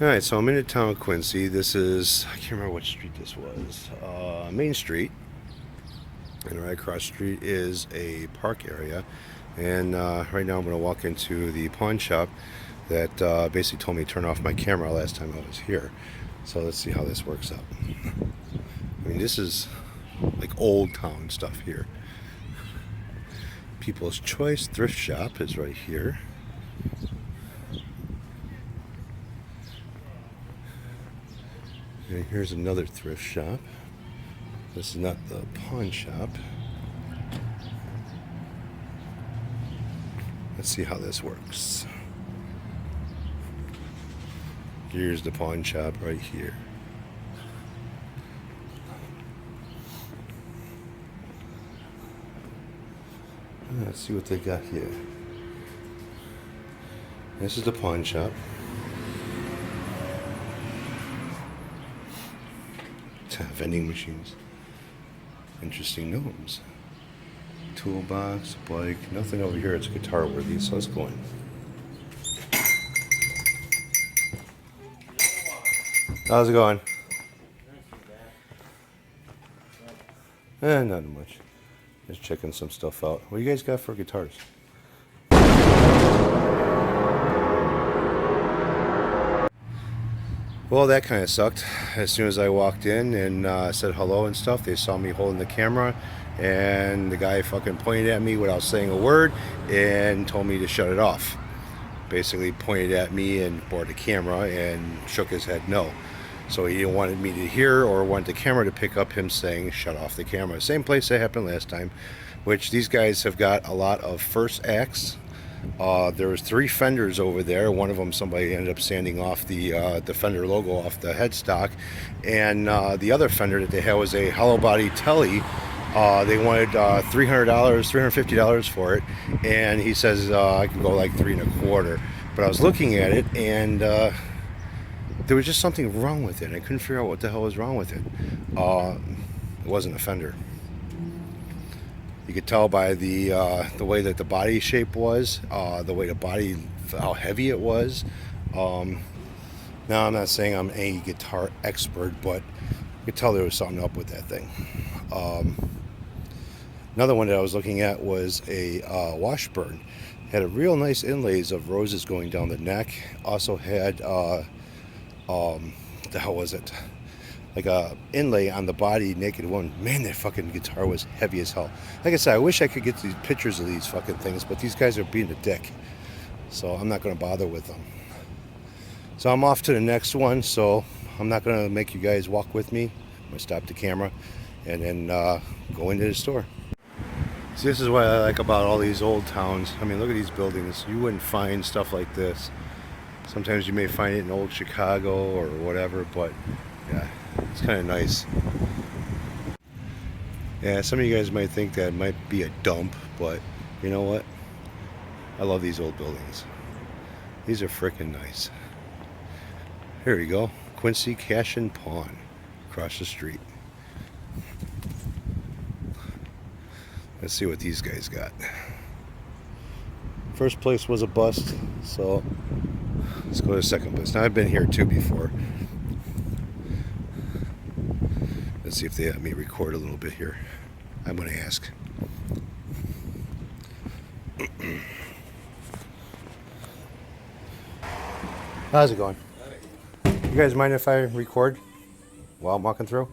Alright, so I'm in the town of Quincy. This is, I can't remember what street this was. Main Street. And right across the street is a park area. And right now I'm going to walk into the pawn shop that basically told me to turn off my camera last time I was here. So let's see how this works out. I mean, this is like old town stuff here. People's Choice Thrift Shop is right here. And here's another thrift shop. This is not the pawn shop. Let's see how this works. Here's the pawn shop right here. Let's see what they got here. This is the pawn shop. Vending machines. Interesting gnomes. Toolbox, bike. Nothing over here. It's guitar worthy, so let's go in. How's it going? Not much. Just checking some stuff out. What do you guys got for guitars? Well, that kind of sucked. As soon as I walked in and said hello and stuff, they saw me holding the camera, and the guy fucking pointed at me without saying a word and told me to shut it off. Basically pointed at me and brought the camera and shook his head no. So he didn't want me to hear or want the camera to pick up him saying shut off the camera. Same place that happened last time, which these guys have got a lot of first acts. There was 3 fenders over there. One of them, somebody ended up sanding off the Fender logo off the headstock, and the other fender that they had was a hollow body Telly. They wanted $300, $350 for it, and he says I can go like $325. But I was looking at it, and there was just something wrong with it. I couldn't figure out what the hell was wrong with it. It wasn't a fender. You could tell by the way that the body shape was, the way the body, how heavy it was. Now, I'm not saying I'm a guitar expert, but you could tell there was something up with that thing. Another one that I was looking at was a Washburn. Had a real nice inlays of roses going down the neck. Also had, what the hell was it? Like a inlay on the body, Naked One. Man, that fucking guitar was heavy as hell. Like I said, I wish I could get these pictures of these fucking things, but these guys are being a dick. So I'm not going to bother with them. So I'm off to the next one, so I'm not going to make you guys walk with me. I'm going to stop the camera and then go into the store. See, this is what I like about all these old towns. I mean, look at these buildings. You wouldn't find stuff like this. Sometimes you may find it in old Chicago or whatever, but yeah, it's kind of nice. Yeah, some of you guys might think that it might be a dump, but you know what? I love these old buildings. These are freaking nice. Here we go. Quincy Cash and Pawn across the street. Let's see what these guys got. First place was a bust, so let's go to the second place. Now, I've been here too before. Let's see if they let me record a little bit here. I'm going to ask. How's it going? You guys mind if I record while I'm walking through?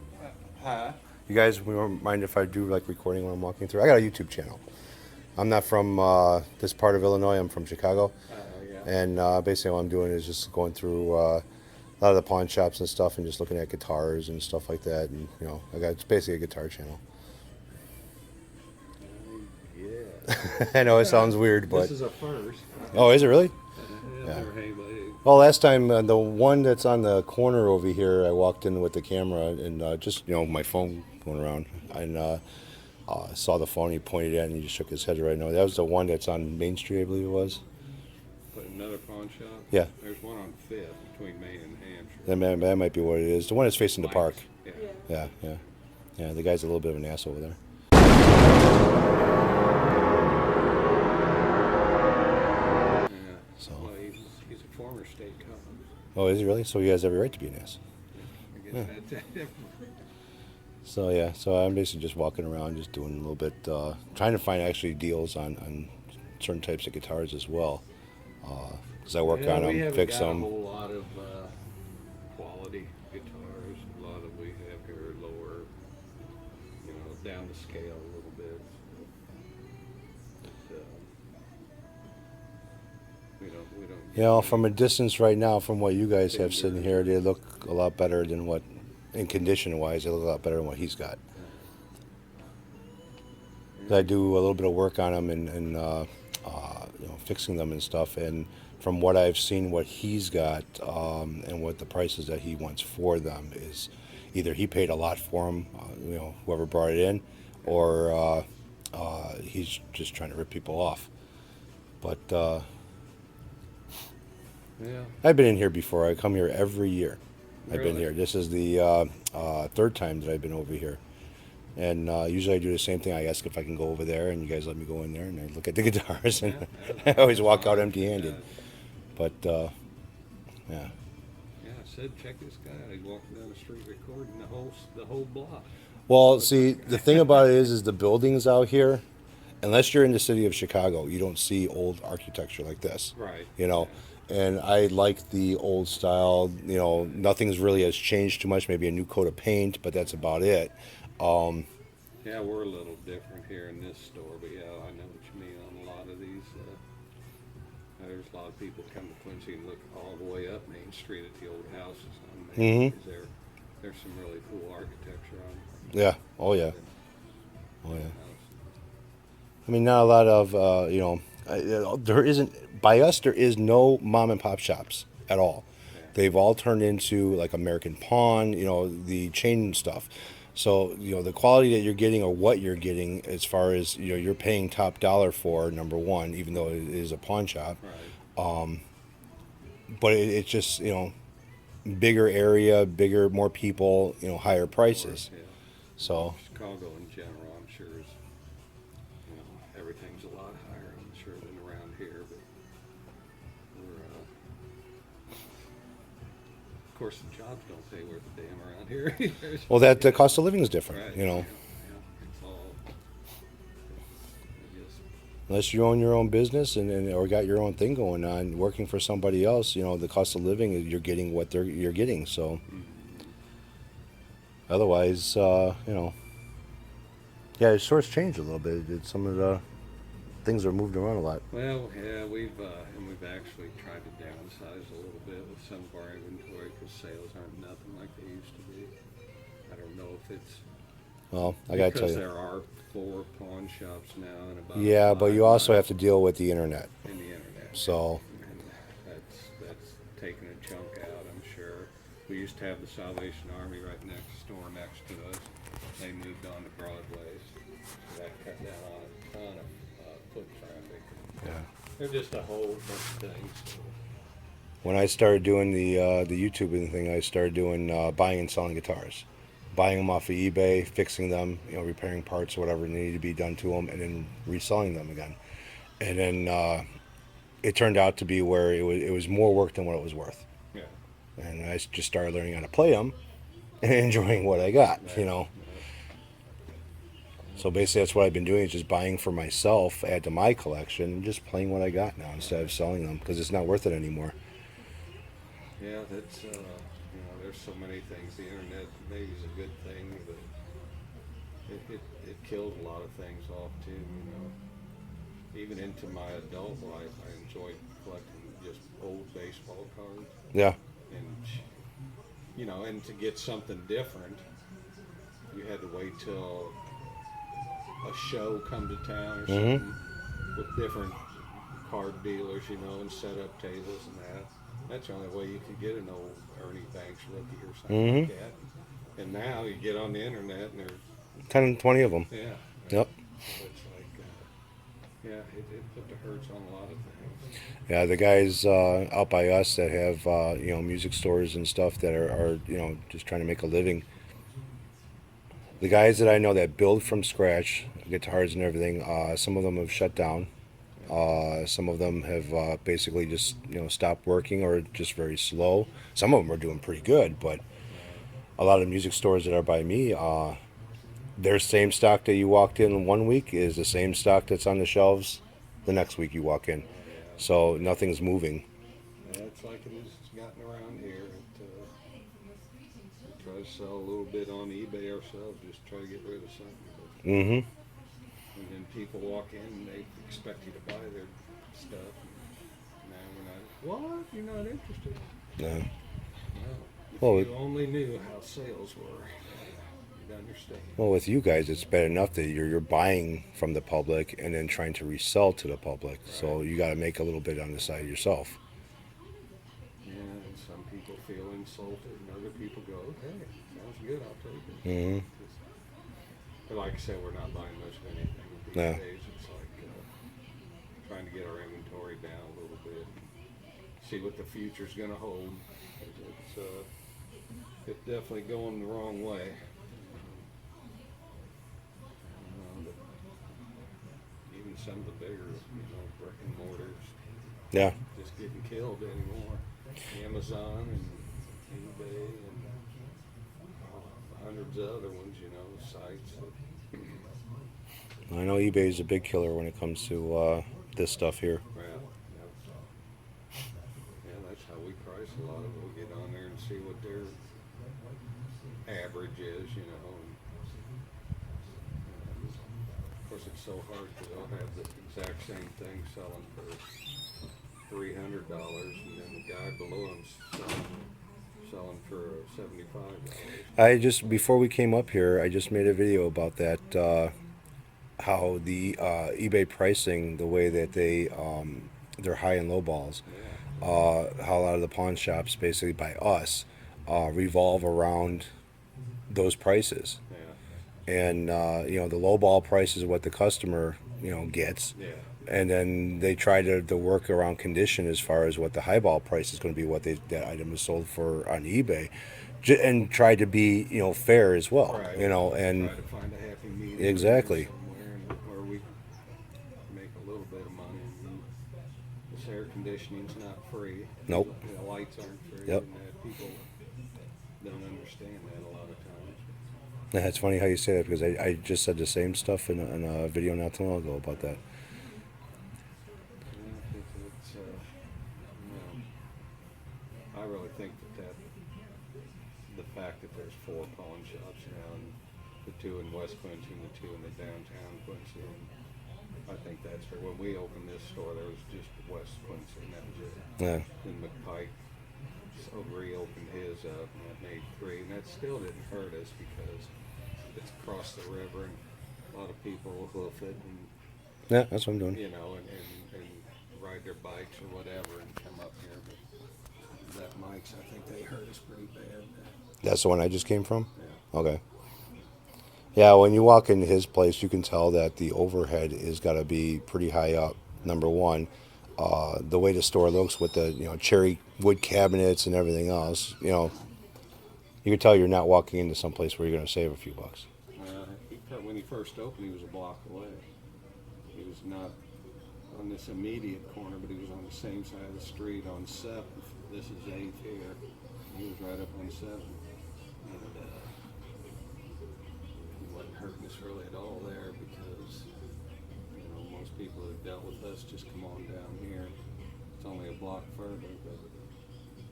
Huh? You guys mind if I do like recording when I'm walking through? I got a YouTube channel. I'm not from this part of Illinois. I'm from Chicago. Yeah. And basically what I'm doing is just going through a lot of the pawn shops and stuff and just looking at guitars and stuff like that. And, you know, it's basically a guitar channel. Yeah. I know it sounds weird, but... This is a first. Oh, is it really? Yeah. Never had anybody. Well, last time, the one that's on the corner over here, I walked in with the camera and just, you know, my phone going around. And saw the phone, he pointed at it and he just shook his head right now. That was the one that's on Main Street, I believe it was. But another pawn shop? Yeah. There's one on 5th between Maine and Hampshire. That might be what it is. The one that's facing the park. Yeah. Yeah, the guy's a little bit of an asshole over there. So. Well, he's a former state cop. Oh, is he really? So he has every right to be an ass. I guess that's it. So yeah, so I'm basically just walking around, just doing a little bit, trying to find actually deals on certain types of guitars as well, because I work Yeah, on we them, haven't fix got a them. whole lot of quality guitars. A lot of we have here are lower, down the scale a little bit. But, we don't You get know, many from a distance right now, from what you guys have sitting here, fingers. they look a lot better than what, in condition wise, they look a lot better than what he's got. I do a little bit of work on them and fixing them and stuff. And from what I've seen, what he's got and what the prices that he wants for them is either he paid a lot for them, whoever brought it in, or he's just trying to rip people off. But Yeah, I've been in here before. I come here every year. I've been really. here. This is the third time that I've been over here. And usually I do the same thing. I ask if I can go over there, and you guys let me go in there, and I look at the guitars, and I always walk out empty-handed. But yeah, Yeah, I said, check this guy out. He walking down the street recording the whole block. well, see, the thing about it is the buildings out here. Unless you're in the city of Chicago, you don't see old architecture like this. Right. You know, and I like the old style. You know, nothing's really has changed too much. Maybe a new coat of paint, but that's about it. Yeah, we're a little different here in this store, but yeah, I know what you mean on a lot of these. There's a lot of people come to Quincy and look all the way up Main Street at the old houses on Main Mm-hmm. because there's some really cool architecture on Yeah. Oh yeah. Oh yeah. house. I mean, not a lot of there isn't by us. There is no mom and pop shops at all. Yeah. They've all turned into like American Pawn, the chain stuff. So the quality that you're getting or what you're getting, as far as you're paying top dollar for, number one, even though it is a pawn shop. Right. But it's just bigger area, bigger, more people, higher Of course, prices. yeah. So Chicago in general, I'm sure is, everything's a lot higher, I'm sure, than around here, but of course, the jobs don't pay worth a damn around here either. well, that the cost of living is different. Right, yeah, it's all, I guess, Unless you own your own business and or got your own thing going on, working for somebody else, the cost of living you're getting what you're getting. So otherwise, yeah, the store's changed a little bit. Some of the things are moved around a lot. well, yeah, we've actually tried to downsize a little bit with some of our inventory because sales aren't nothing like they used to be. I don't know if it's Well, I gotta tell because you, there are 4 pawn shops now and about yeah, but 5 you also have miles to deal with the internet. in the internet. So And that's taking a chunk out, I'm sure. We used to have the Salvation Army right next to us. They moved on to Broadway's. So that cut down on a ton of foot traffic. yeah. They're just a whole bunch of things. When I started doing the YouTubing thing, I started doing buying and selling guitars, buying them off of eBay, fixing them, repairing parts or whatever needed to be done to them, and then reselling them again. And then it turned out to be where it was more work than what it was worth. Yeah. And I just started learning how to play them and enjoying what I got. So basically, that's what I've been doing is just buying for myself, add to my collection, and just playing what I got now instead of selling them because it's not worth it anymore. Yeah, that's there's so many things. The internet maybe is a good thing, but it killed a lot of things off too. Even into my adult life, I enjoyed collecting just old baseball cards, Yeah. and to get something different, you had to wait till a show come to town or something with different card dealers, and set up tables and that. That's the only way you could get an old Ernie Banks rookie or something like that. And now you get on the internet and there's 10, 20 of them. yeah. Yep. So it's like it put the hurts on a lot of things. Yeah, the guys out by us that have music stores and stuff that are just trying to make a living. The guys that I know that build from scratch guitars and everything, some of them have shut down. Some of them have basically just stopped working or just very slow. Some of them are doing pretty good, but a lot of music stores that are by me, their same stock that you walked in 1 week is the same stock that's on the shelves the next week you walk in. Oh yeah. So nothing's moving. Yeah, it's like it is gotten around here. We try to sell a little bit on eBay ourselves, just try to get rid of something. But, Mm-hmm. and then people walk in and they expect you to buy their stuff. And now we're not. What? You're not interested? Yeah. Well, if Well, you only knew how sales were, you'd understand. Well, with you guys, it's bad enough that you're buying from the public and then trying to resell to the public. So Right. you got to make a little bit on the side yourself. Yeah, and some people feel insulted, and other people go, "Okay, sounds good. I'll take it." Mm-hmm. But like I said, we're not buying much of anything these No. days. It's like trying to get our inventory down a little bit, see what the future's going to hold. It's definitely going the wrong way. But even some of the bigger, brick and mortars Yeah. just getting killed anymore. Amazon and eBay and hundreds of other ones, sites. I know eBay is a big killer when it comes to this stuff here. Well, yeah, that's how we price a lot of it. We get on there and see what their average is, and of course, it's so hard because they'll have the exact same thing selling for $300, and then the guy below them's selling for $75. Before we came up here, I just made a video about that. How the eBay pricing, the way that they're high and low balls, Yeah, how a lot of the pawn shops, basically by us, revolve around those prices. yeah, And the low ball price is what the customer gets, yeah, and then they try to work around condition as far as what the high ball price is going to be, what that item is sold for on eBay, and try to be fair as well. right. And Try to find a happy medium Exactly. somewhere where we make a little bit of money. And this air conditioning's not free. Nope. The lights aren't free. Yep. And people don't understand that a lot of times. That's funny how you say that, because I just said the same stuff in a video not too long ago about that. Yeah, I really think that the fact that there's 4 pawn shops now, and the 2 in West Quincy and the 2 in the downtown Quincy, and I think that's where when we opened this store, there was just West Quincy, and that was it. Yeah. Then McPike reopened his up, and that made 3, and that still didn't hurt us because it's across the river, and a lot of people hoof it, and Yeah, that's what I'm doing. and ride their bikes or whatever and come up here. But that Mike's, I think they hurt us pretty bad. That's the one I just came from? Yeah. Okay. Yeah, when you walk into his place, you can tell that the overhead is got to be pretty high up, number one. The way the store looks with the cherry wood cabinets and everything else, you can tell you're not walking into some place where you're going to save a few bucks. When he first opened, he was a block away. He was not on this immediate corner, but he was on the same side of the street on 7th. This is 8th here. He was right up on 7th. And he wasn't hurting us really at all there because, most people that dealt with us just come on down here. It's only a block further, but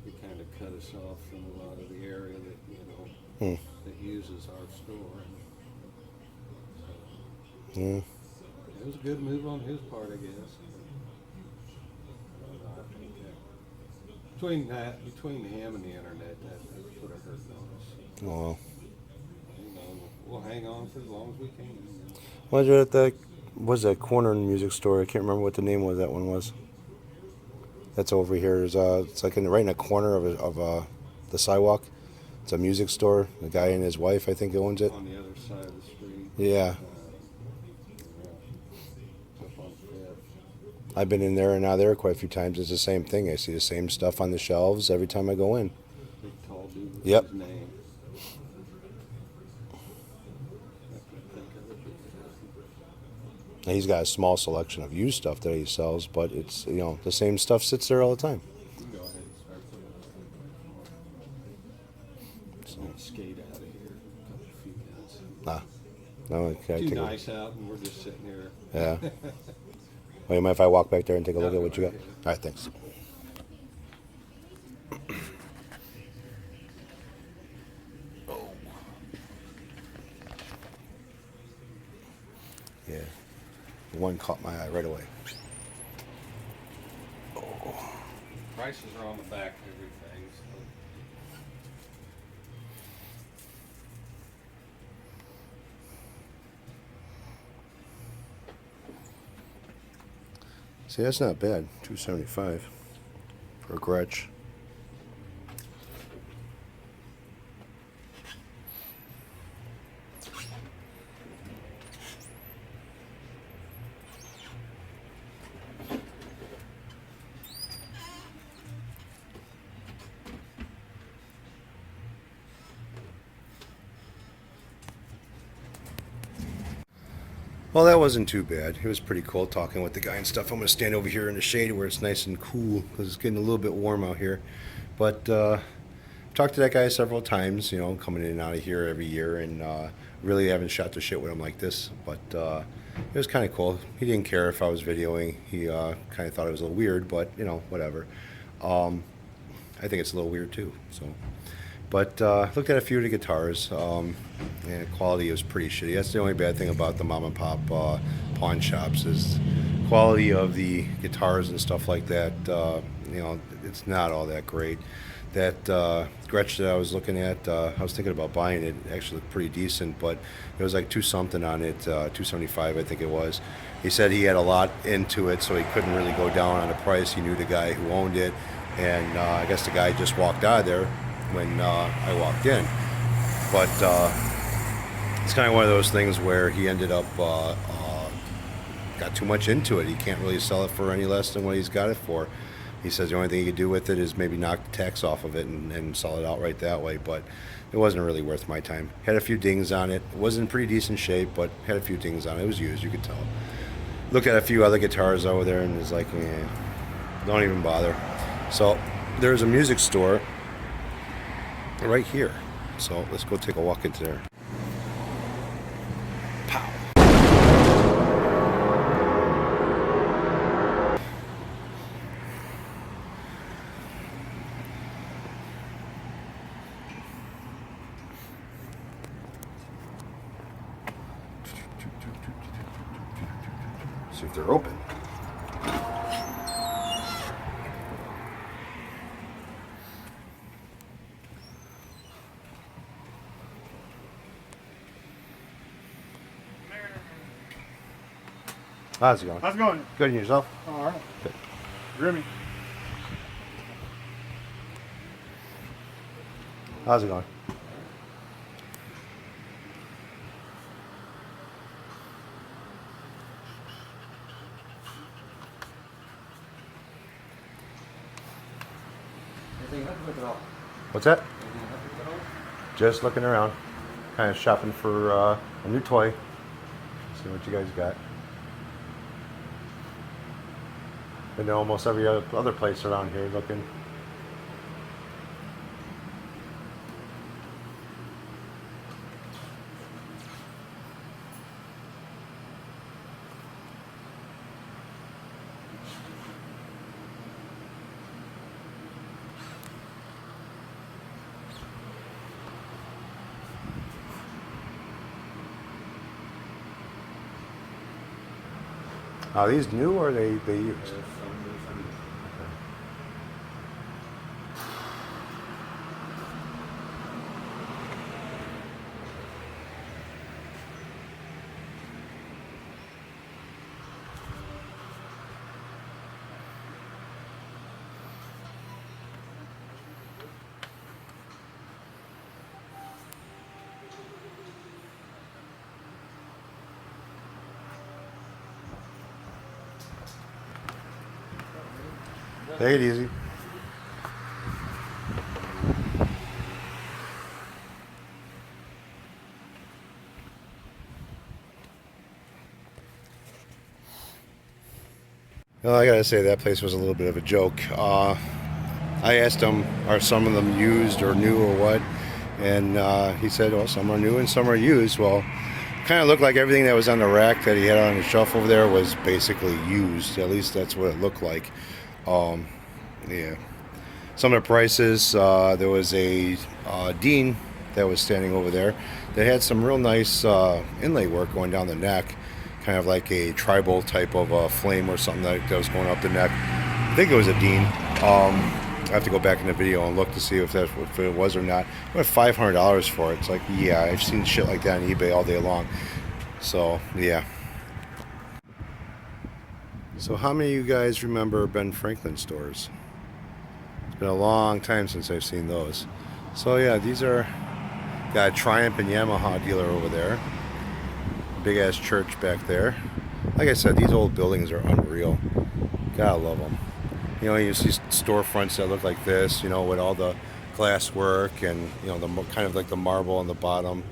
he kind of cut us off from a lot of the area that, that uses our store. Yeah. It was a good move on his part, I guess. Between him and the internet, that put a hurt on us. Oh, well. We'll hang on for as long as we can. Was it at that corner music store? I can't remember what the name of that one was. That's over here. It's like right in the corner of the sidewalk. It's a music store. The guy and his wife, I think, owns it. On the other side of the street. Yeah. Up on 5th. I've been in there and out there quite a few times. It's the same thing. I see the same stuff on the shelves every time I go in. Big tall dude with Yep. his name. I can't think of it. He's got a small selection of used stuff that he sells, but it's, you know, the same stuff sits there all the time. You can go ahead and start putting it. So let's skate out of here in a few minutes. Nah. No, okay, Too nice out, and we're just sitting here. Yeah. Well, you mind if I walk back there and take a look No, at what you go got? right ahead. All right, thanks. Yeah. One caught my eye right away. Prices are on the back of everything. So. See, that's not bad. $275 for a Gretsch. Well, that wasn't too bad. It was pretty cool talking with the guy and stuff. I'm going to stand over here in the shade where it's nice and cool because it's getting a little bit warm out here. But talked to that guy several times, you know, coming in and out of here every year, and really haven't shot the shit with him like this. But it was kind of cool. He didn't care if I was videoing. He kind of thought it was a little weird, but, you know, whatever. I think it's a little weird too. So. But looked at a few of the guitars, and the quality was pretty shitty. That's the only bad thing about the mom and pop pawn shops is quality of the guitars and stuff like that. You know, it's not all that great. That Gretsch that I was looking at, I was thinking about buying it. It actually looked pretty decent, but it was like $2-something on it, $275 I think it was. He said he had a lot into it, so he couldn't really go down on the price. He knew the guy who owned it, and I guess the guy just walked out of there when I walked in. But it's kind of one of those things where he ended up got too much into it. He can't really sell it for any less than what he's got it for. He says the only thing he could do with it is maybe knock the tax off of it and sell it outright that way, but it wasn't really worth my time. Had a few dings on it. It was in pretty decent shape, but had a few dings on it. It was used, you could tell. Looked at a few other guitars over there and was like, don't even bother. So there's a music store right here. So let's go take a walk into there. Pow. See if they're open. How's it going? How's it going? Good, and yourself? All right. Good. Grimmy. How's it going? Anything up with it all? What's that? Anything up with it all? Just looking around, kind of shopping for a new toy. See what you guys got. Been to almost every other place around here looking. Are these new or are they used? Take it easy. Well, I gotta say that place was a little bit of a joke. I asked him, are some of them used or new or what? And he said, well, some are new and some are used. Well, kind of looked like everything that was on the rack that he had on the shelf over there was basically used. At least that's what it looked like. Yeah. Some of the prices, there was a Dean that was standing over there that had some real nice inlay work going down the neck, kind of like a tribal type of flame or something that was going up the neck. I think it was a Dean. I have to go back in the video and look to see if that's what it was or not. I went $500 for it. It's like, yeah, I've seen shit like that on eBay all day long. So, yeah. So how many of you guys remember Ben Franklin stores? It's been a long time since I've seen those. So yeah, these are, got a Triumph and Yamaha dealer over there. Big ass church back there. Like I said, these old buildings are unreal. Gotta love them. You know, you see storefronts that look like this, you know, with all the glass work and, you know, the kind of like the marble on the bottom.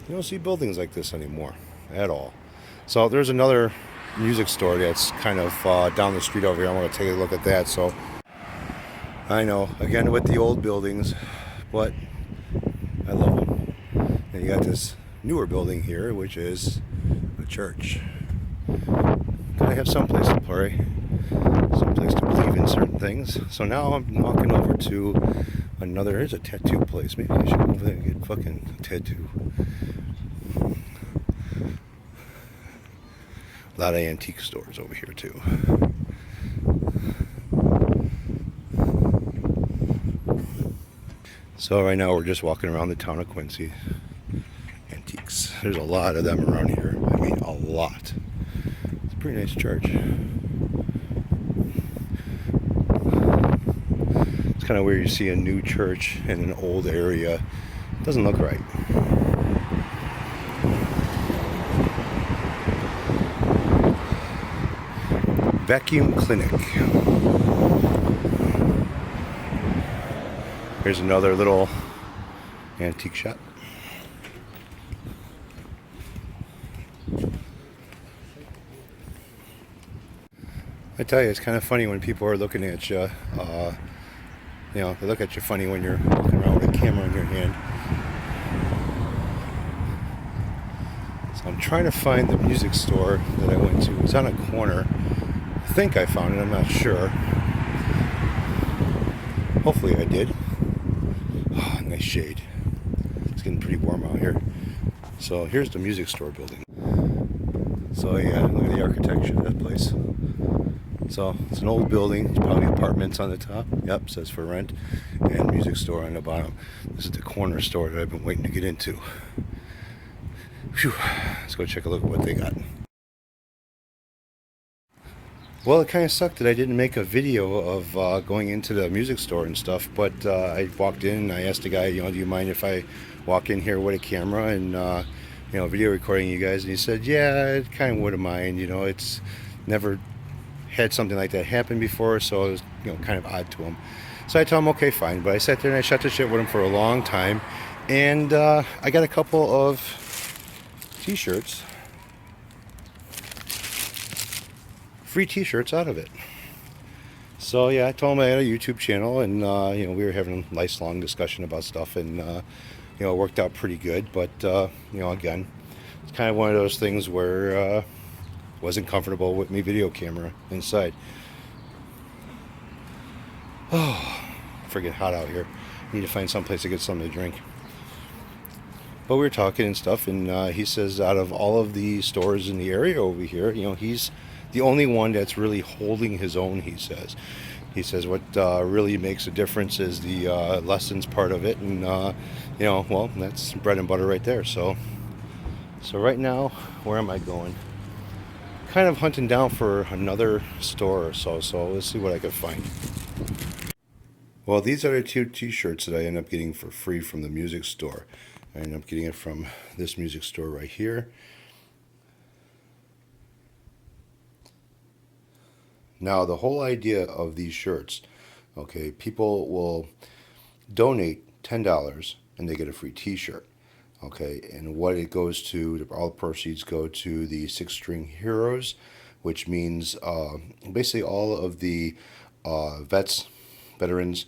You don't see buildings like this anymore at all. So there's another music store that's kind of down the street over here. I want to take a look at that. So I know, again with the old buildings, but I love them. And you got this newer building here, which is a church. Gotta have some place to pray, some place to believe in certain things. So now I'm walking over to another, here's a tattoo place. Maybe I should go over there and get fucking a tattoo. A lot of antique stores over here too. So right now we're just walking around the town of Quincy. Antiques. There's a lot of them around here. I mean, a lot. It's a pretty nice church. It's kind of weird you see a new church in an old area. It doesn't look right. Vacuum Clinic. Here's another little antique shop. I tell you, it's kind of funny when people are looking at you. You know, they look at you funny when you're walking around with a camera in your hand. So I'm trying to find the music store that I went to. It's on a corner. I think I found it, I'm not sure. Hopefully I did. Oh, nice shade. It's getting pretty warm out here. So here's the music store building. So yeah, look at the architecture of that place. So it's an old building, it's probably apartments on the top. Yep, says for rent. And music store on the bottom. This is the corner store that I've been waiting to get into. Phew. Let's go check a look at what they got. Well, it kind of sucked that I didn't make a video of going into the music store and stuff, but I walked in and I asked the guy, you know, do you mind if I walk in here with a camera and, you know, video recording you guys? And he said, yeah, I kind of wouldn't mind, you know, it's never had something like that happen before, so it was, you know, kind of odd to him. So I told him, okay, fine, but I sat there and I shot the shit with him for a long time, and I got a couple of t-shirts. Free t-shirts out of it. So yeah, I told him I had a YouTube channel, and you know, we were having a nice long discussion about stuff, and you know, it worked out pretty good. But you know, again, it's kind of one of those things where wasn't comfortable with me video camera inside. Oh, freaking hot out here. Need to find some place to get something to drink. But we were talking and stuff, and he says out of all of the stores in the area over here, you know, he's the only one that's really holding his own, he says. He says what really makes a difference is the lessons part of it, and you know, well, that's bread and butter right there. So right now, where am I going? Kind of hunting down for another store or so, so let's see what I can find. Well, these are the two t-shirts that I end up getting for free from the music store. I end up getting it from this music store right here. Now, the whole idea of these shirts, okay, people will donate $10 and they get a free t-shirt, okay, and what it goes to, all the proceeds go to the Six String Heroes, which means basically all of the veterans,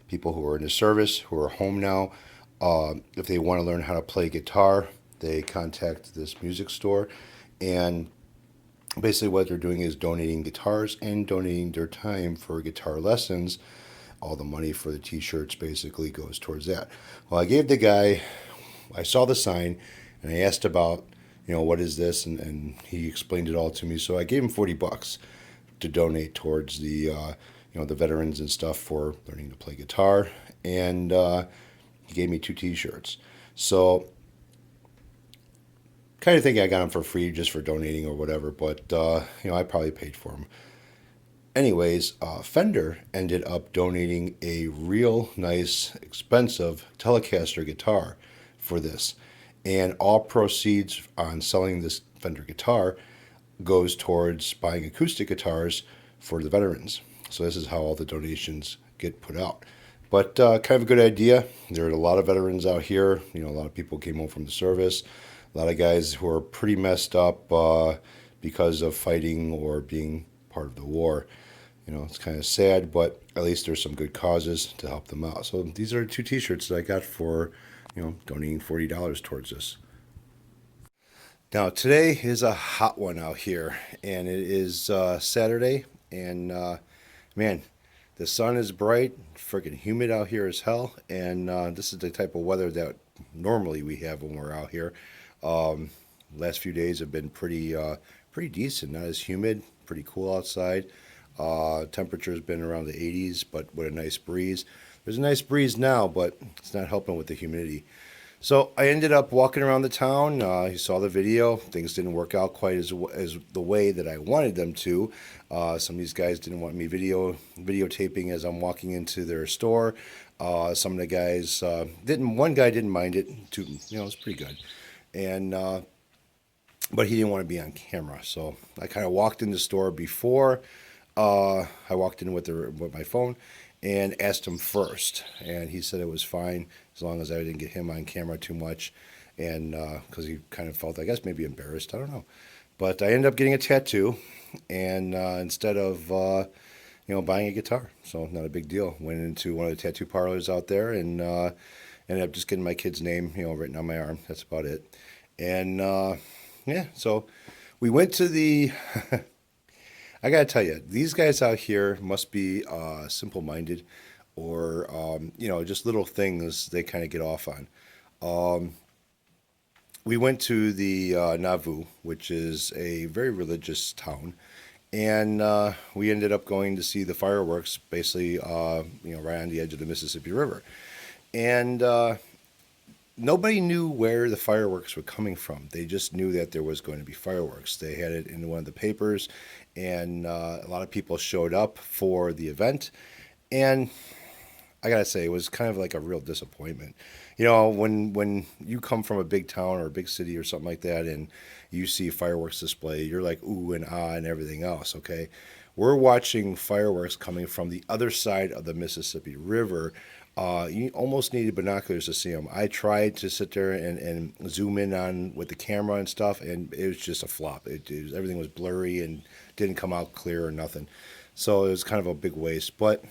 people who are in the service, who are home now, if they want to learn how to play guitar, they contact this music store, and basically what they're doing is donating guitars and donating their time for guitar lessons. All the money for the t-shirts basically goes towards that. Well, I gave the guy, I saw the sign, and I asked about, what is this, and he explained it all to me. So I gave him $40 to donate towards the the veterans and stuff for learning to play guitar, and he gave me 2 t-shirts. So kind of think I got them for free just for donating or whatever, but I probably paid for them. Anyways, Fender ended up donating a real nice, expensive Telecaster guitar for this. And all proceeds on selling this Fender guitar goes towards buying acoustic guitars for the veterans. So this is how all the donations get put out. But kind of a good idea. There are a lot of veterans out here. A lot of people came home from the service. A lot of guys who are pretty messed up because of fighting or being part of the war. It's kind of sad, but at least there's some good causes to help them out. So these are 2 t-shirts that I got for, donating $40 towards this. Now, today is a hot one out here, and it is Saturday, and man, the sun is bright, freaking humid out here as hell, and this is the type of weather that normally we have when we're out here. Last few days have been pretty decent, not as humid, pretty cool outside. Temperature has been around the 80s, but with a nice breeze. There's a nice breeze now, but it's not helping with the humidity. So I ended up walking around the town. You saw the video. Things didn't work out quite as the way that I wanted them to. Some of these guys didn't want me videotaping as I'm walking into their store. Some of the guys didn't. One guy didn't mind it. It was pretty good, and but he didn't want to be on camera. So I kind of walked in the store before. I walked in with my phone and asked him first, and he said it was fine as long as I didn't get him on camera too much, and because he kind of felt, I guess, maybe embarrassed. I don't know, but I ended up getting a tattoo, and instead of buying a guitar, so not a big deal. Went into one of the tattoo parlors out there and ended up just getting my kid's name, written on my arm. That's about it, and so we went to the. I gotta tell you, these guys out here must be simple-minded, or just little things they kind of get off on. We went to the Nauvoo, which is a very religious town, and we ended up going to see the fireworks, basically, right on the edge of the Mississippi River, and nobody knew where the fireworks were coming from. They just knew that there was going to be fireworks. They had it in one of the papers, and a lot of people showed up for the event. And I gotta say, it was kind of like a real disappointment. When you come from a big town or a big city or something like that, and you see a fireworks display, you're like ooh and ah and everything else. Okay, we're watching fireworks coming from the other side of the Mississippi River. You almost needed binoculars to see them. I tried to sit there and zoom in on with the camera and stuff, and it was just a flop. Everything was blurry and didn't come out clear or nothing. So it was kind of a big waste. But,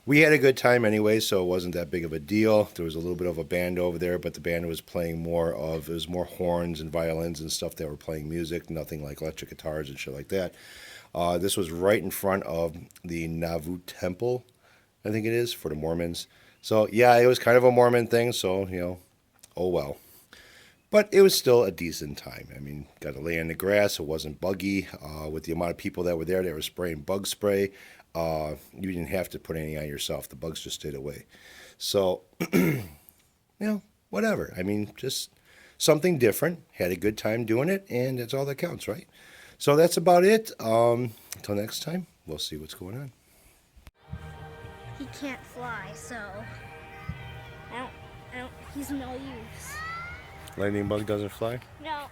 we had a good time anyway, so it wasn't that big of a deal. There was a little bit of a band over there, but the band was playing it was more horns and violins and stuff that were playing music, nothing like electric guitars and shit like that. This was right in front of the Nauvoo Temple, I think it is, for the Mormons. So, yeah, it was kind of a Mormon thing, so, oh well. But it was still a decent time. I mean, got to lay in the grass. It wasn't buggy. With the amount of people that were there, they were spraying bug spray. You didn't have to put any on yourself. The bugs just stayed away. So, whatever. I mean, just something different. Had a good time doing it, and that's all that counts, right? So that's about it. Until next time, we'll see what's going on. He can't fly, so I don't, he's no use. Lightning bug doesn't fly? No.